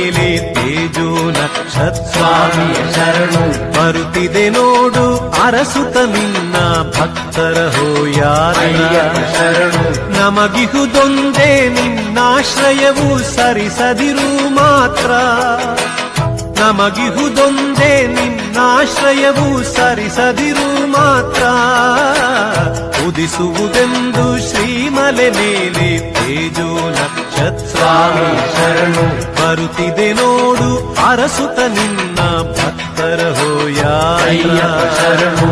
ಮೇಲೆ ತೇಜೋ ನಕ್ಷತ್ರ ಸ್ವಾಮಿಯ ಶರಣು ಬರುತ್ತಿದೆ ನೋಡು ಅರಸುತ ನಿನ್ನ ಭಕ್ತರ ಅಯ್ಯಪ್ಪ ಹೋಯಾರ ಶರಣು ನಮಗಿಹುದೊಂದೇ ನಿನ್ನಾಶ್ರಯವು ಸರಿಸದಿರು ಮಾತ್ರ ನಮಗಿಹುದೊಂದೇ ನಿನ್ನಾಶ್ರಯವು ಸರಿಸದಿರು ಮಾತ್ರ ಉದಿಸುವುದೆಂದು ಶ್ರೀಮಲೆ ಮೇಲೆ ತೇಜೋ ನಕ್ಷತ್ರ ಸ್ವಾಮಿಯ ಶರಣು ಬರುತ್ತಿದೆ ನೋಡು ಅರಸುತ ನಿನ್ನ ಭಕ್ತರ ಅಯ್ಯಪ್ಪ ಹೋಯಾರ ಶರಣು